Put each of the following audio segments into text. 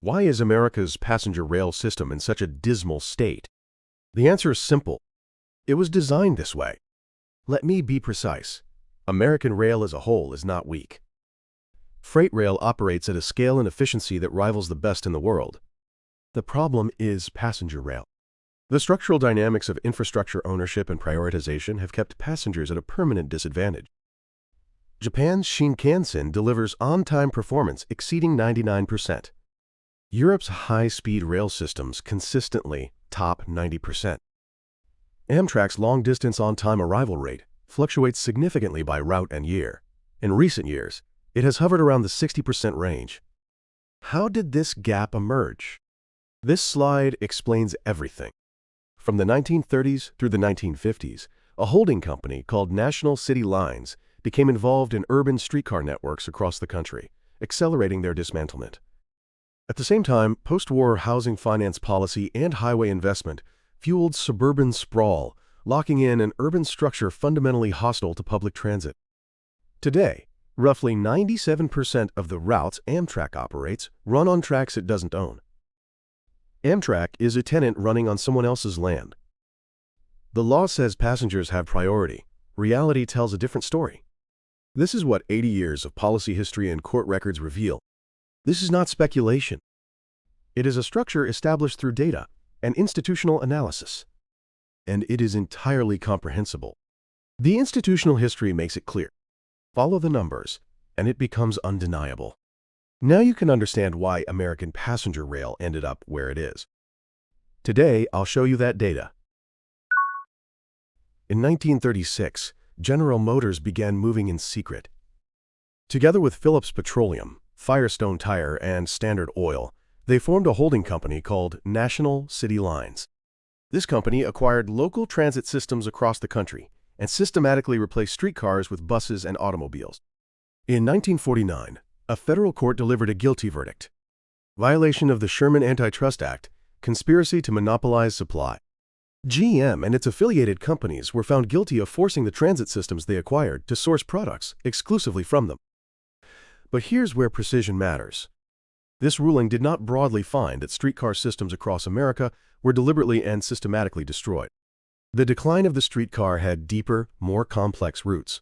Why is America's passenger rail system in such a dismal state? The answer is simple. It was designed this way. Let me be precise. American rail as a whole is not weak. Freight rail operates at a scale and efficiency that rivals the best in the world. The problem is passenger rail. The structural dynamics of infrastructure ownership and prioritization have kept passengers at a permanent disadvantage. Japan's Shinkansen delivers on-time performance exceeding 99%. Europe's high-speed rail systems consistently top 90%. Amtrak's long-distance on-time arrival rate fluctuates significantly by route and year. In recent years, it has hovered around the 60% range. How did this gap emerge? This slide explains everything. From the 1930s through the 1950s, a holding company called National City Lines became involved in urban streetcar networks across the country, accelerating their dismantlement. At the same time, post-war housing finance policy and highway investment fueled suburban sprawl, locking in an urban structure fundamentally hostile to public transit. Today, roughly 97% of the routes Amtrak operates run on tracks it doesn't own. Amtrak is a tenant running on someone else's land. The law says passengers have priority. Reality tells a different story. This is what 80 years of policy history and court records reveal. This is not speculation. It is a structure established through data and institutional analysis. And it is entirely comprehensible. The institutional history makes it clear. Follow the numbers, and it becomes undeniable. Now you can understand why American passenger rail ended up where it is. Today, I'll show you that data. In 1936, General Motors began moving in secret. Together with Phillips Petroleum, Firestone Tire, and Standard Oil, they formed a holding company called National City Lines. This company acquired local transit systems across the country and systematically replaced streetcars with buses and automobiles. In 1949, a federal court delivered a guilty verdict. Violation of the Sherman Antitrust Act, conspiracy to monopolize supply. GM and its affiliated companies were found guilty of forcing the transit systems they acquired to source products exclusively from them. But here's where precision matters. This ruling did not broadly find that streetcar systems across America were deliberately and systematically destroyed. The decline of the streetcar had deeper, more complex roots.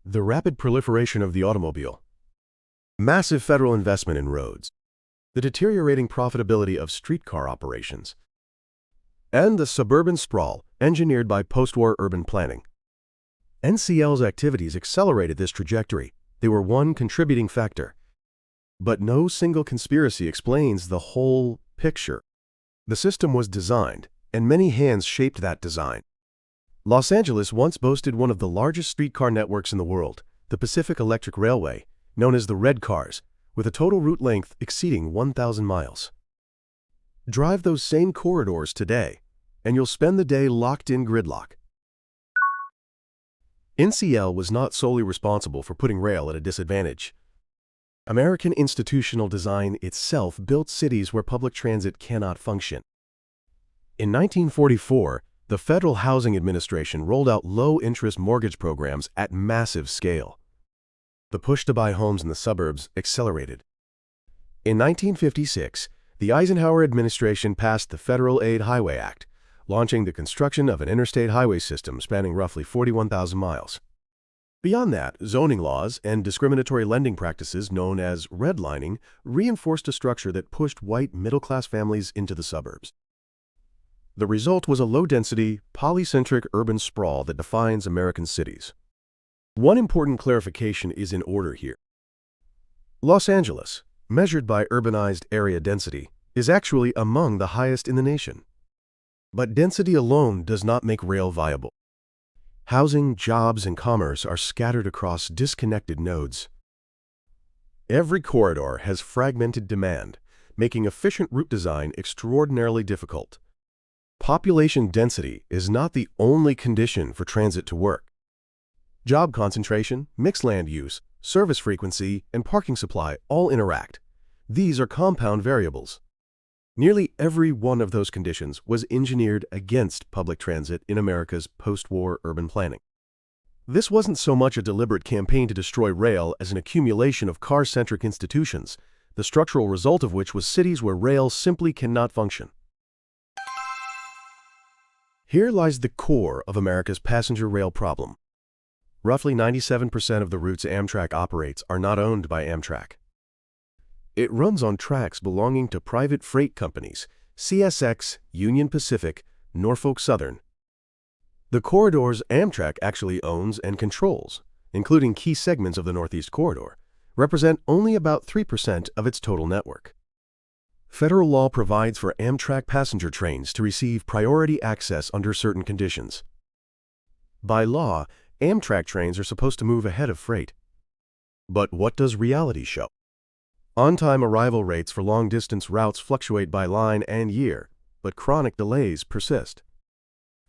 The rapid proliferation of the automobile, massive federal investment in roads, the deteriorating profitability of streetcar operations, and the suburban sprawl engineered by post-war urban planning. NCL's activities accelerated this trajectory. They were one contributing factor. But no single conspiracy explains the whole picture. The system was designed, and many hands shaped that design. Los Angeles once boasted one of the largest streetcar networks in the world, the Pacific Electric Railway, known as the Red Cars, with a total route length exceeding 1,000 miles. Drive those same corridors today, and you'll spend the day locked in gridlock. NCL was not solely responsible for putting rail at a disadvantage. American institutional design itself built cities where public transit cannot function. In 1944, the Federal Housing Administration rolled out low-interest mortgage programs at massive scale. The push to buy homes in the suburbs accelerated. In 1956, the Eisenhower administration passed the Federal Aid Highway Act, launching the construction of an interstate highway system spanning roughly 41,000 miles. Beyond that, zoning laws and discriminatory lending practices known as redlining reinforced a structure that pushed white middle-class families into the suburbs. The result was a low-density, polycentric urban sprawl that defines American cities. One important clarification is in order here. Los Angeles, measured by urbanized area density, is actually among the highest in the nation. But density alone does not make rail viable. Housing, jobs, and commerce are scattered across disconnected nodes. Every corridor has fragmented demand, making efficient route design extraordinarily difficult. Population density is not the only condition for transit to work. Job concentration, mixed land use, service frequency, and parking supply all interact. These are compound variables. Nearly every one of those conditions was engineered against public transit in America's post-war urban planning. This wasn't so much a deliberate campaign to destroy rail as an accumulation of car-centric institutions the structural result of which was cities where rail simply cannot function. Here lies the core of America's passenger rail problem. Roughly 97% of the routes Amtrak operates are not owned by Amtrak. It runs on tracks belonging to private freight companies, CSX, Union Pacific, Norfolk Southern. The corridors Amtrak actually owns and controls, including key segments of the Northeast Corridor, represent only about 3% of its total network. Federal law provides for Amtrak passenger trains to receive priority access under certain conditions. By law, Amtrak trains are supposed to move ahead of freight. But what does reality show? On-time arrival rates for long-distance routes fluctuate by line and year, but chronic delays persist.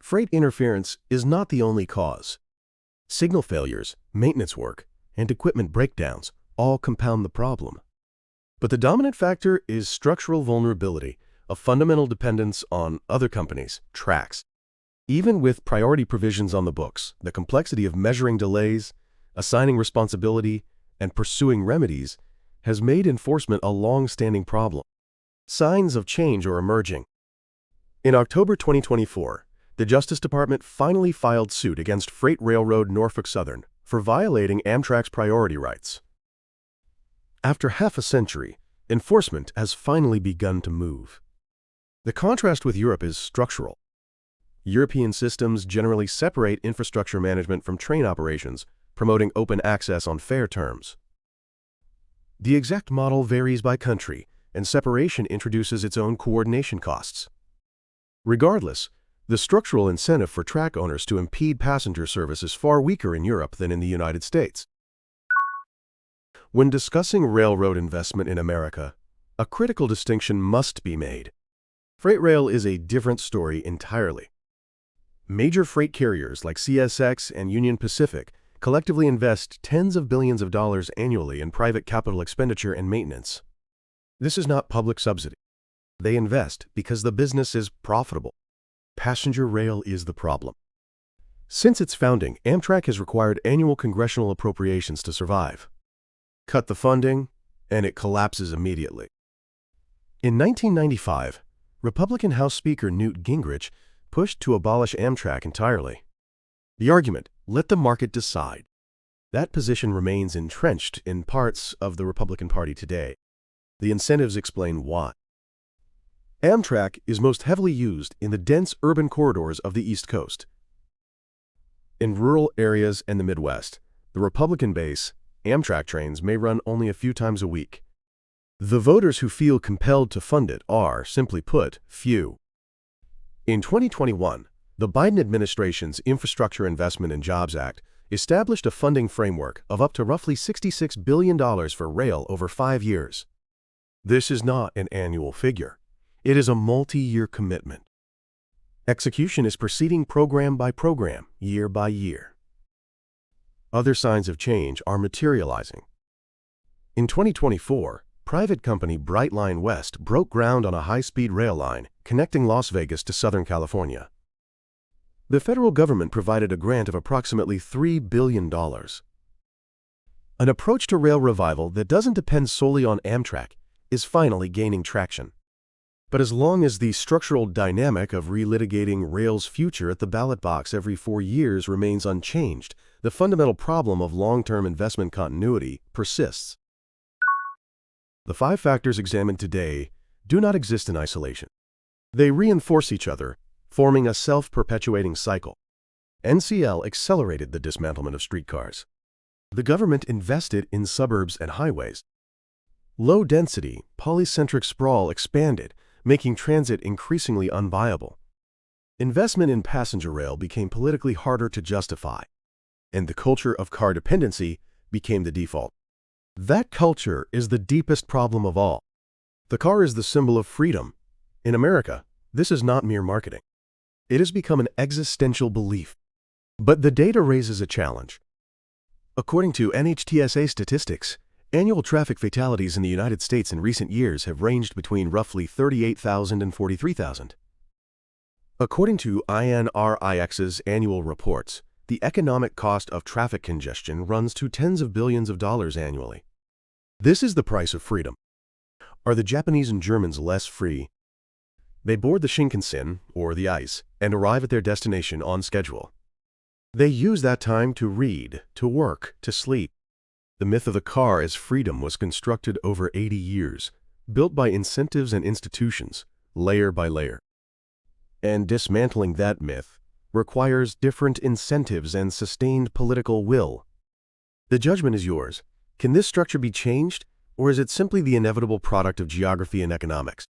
Freight interference is not the only cause. Signal failures, maintenance work, and equipment breakdowns all compound the problem. But the dominant factor is structural vulnerability, a fundamental dependence on other companies' tracks. Even with priority provisions on the books, the complexity of measuring delays, assigning responsibility, and pursuing remedies has made enforcement a long-standing problem. Signs of change are emerging. In October 2024, the Justice Department finally filed suit against Freight Railroad Norfolk Southern for violating Amtrak's priority rights. After half a century, enforcement has finally begun to move. The contrast with Europe is structural. European systems generally separate infrastructure management from train operations, promoting open access on fair terms. The exact model varies by country, and separation introduces its own coordination costs. Regardless, the structural incentive for track owners to impede passenger service is far weaker in Europe than in the United States. When discussing railroad investment in America, a critical distinction must be made. Freight rail is a different story entirely. Major freight carriers like CSX and Union Pacific collectively invest tens of billions of dollars annually in private capital expenditure and maintenance. This is not public subsidy. They invest because the business is profitable. Passenger rail is the problem. Since its founding, Amtrak has required annual congressional appropriations to survive. Cut the funding, and it collapses immediately. In 1995, Republican House Speaker Newt Gingrich pushed to abolish Amtrak entirely. The argument, let the market decide. That position remains entrenched in parts of the Republican Party today. The incentives explain why. Amtrak is most heavily used in the dense urban corridors of the East Coast. In rural areas and the Midwest, the Republican base, Amtrak trains may run only a few times a week. The voters who feel compelled to fund it are, simply put, few. In 2021, the Biden administration's Infrastructure Investment and Jobs Act established a funding framework of up to roughly $66 billion for rail over 5 years. This is not an annual figure. It is a multi-year commitment. Execution is proceeding program by program, year by year. Other signs of change are materializing. In 2024, private company Brightline West broke ground on a high-speed rail line connecting Las Vegas to Southern California. The federal government provided a grant of approximately $3 billion. An approach to rail revival that doesn't depend solely on Amtrak is finally gaining traction. But as long as the structural dynamic of relitigating rail's future at the ballot box every 4 years remains unchanged, the fundamental problem of long-term investment continuity persists. The 5 factors examined today do not exist in isolation. They reinforce each other, forming a self-perpetuating cycle. NCL accelerated the dismantlement of streetcars. The government invested in suburbs and highways. Low-density, polycentric sprawl expanded, making transit increasingly unviable. Investment in passenger rail became politically harder to justify, and the culture of car dependency became the default. That culture is the deepest problem of all. The car is the symbol of freedom. In America, this is not mere marketing. It has become an existential belief. But the data raises a challenge. According to NHTSA statistics, annual traffic fatalities in the United States in recent years have ranged between roughly 38,000 and 43,000. According to INRIX's annual reports, the economic cost of traffic congestion runs to tens of billions of dollars annually. This is the price of freedom. Are the Japanese and Germans less free? They board the Shinkansen, or the ice, and arrive at their destination on schedule. They use that time to read, to work, to sleep. The myth of the car as freedom was constructed over 80 years, built by incentives and institutions, layer by layer. And dismantling that myth requires different incentives and sustained political will. The judgment is yours. Can this structure be changed, or is it simply the inevitable product of geography and economics?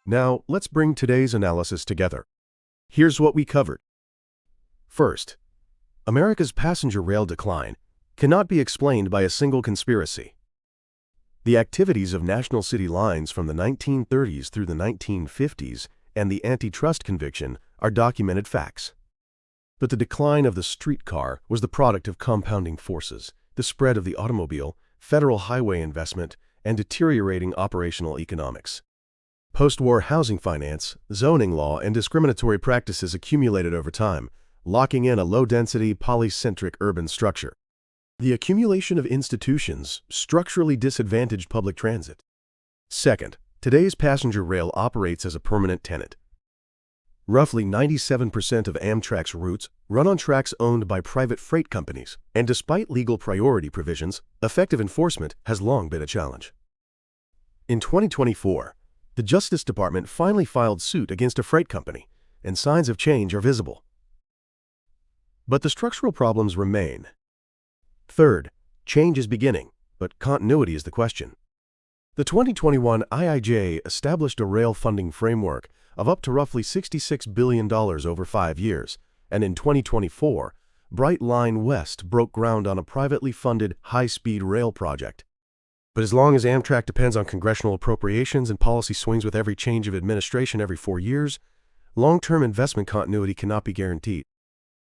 Now, let's bring today's analysis together. Here's what we covered. First, America's passenger rail decline cannot be explained by a single conspiracy. The activities of national city lines from the 1930s through the 1950s and the antitrust conviction are documented facts. But the decline of the streetcar was the product of compounding forces, the spread of the automobile, federal highway investment, and deteriorating operational economics. Post-war housing finance, zoning law, and discriminatory practices accumulated over time, locking in a low-density, polycentric urban structure. The accumulation of institutions structurally disadvantaged public transit. Second, today's passenger rail operates as a permanent tenant. Roughly 97% of Amtrak's routes run on tracks owned by private freight companies, and despite legal priority provisions, effective enforcement has long been a challenge. In 2024, the Justice Department finally filed suit against a freight company, and signs of change are visible. But the structural problems remain. Third, change is beginning, but continuity is the question. The 2021 IIJ established a rail funding framework of up to roughly $66 billion over 5 years, and in 2024, Bright Line West broke ground on a privately funded high-speed rail project. But as long as Amtrak depends on congressional appropriations and policy swings with every change of administration every 4 years, long-term investment continuity cannot be guaranteed.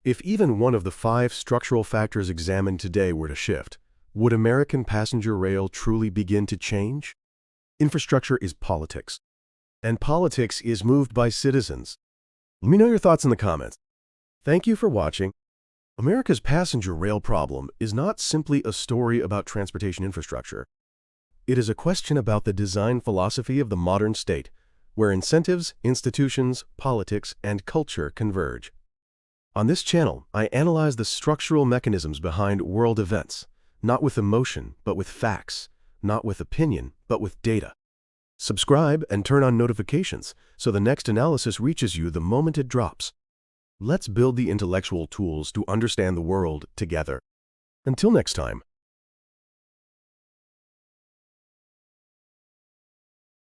If even one of the 5 structural factors examined today were to shift, would American passenger rail truly begin to change? Infrastructure is politics, and politics is moved by citizens. Let me know your thoughts in the comments. Thank you for watching. America's passenger rail problem is not simply a story about transportation infrastructure. It is a question about the design philosophy of the modern state, where incentives, institutions, politics, and culture converge. On this channel, I analyze the structural mechanisms behind world events, not with emotion, but with facts, not with opinion, but with data. Subscribe and turn on notifications so the next analysis reaches you the moment it drops. Let's build the intellectual tools to understand the world together. Until next time.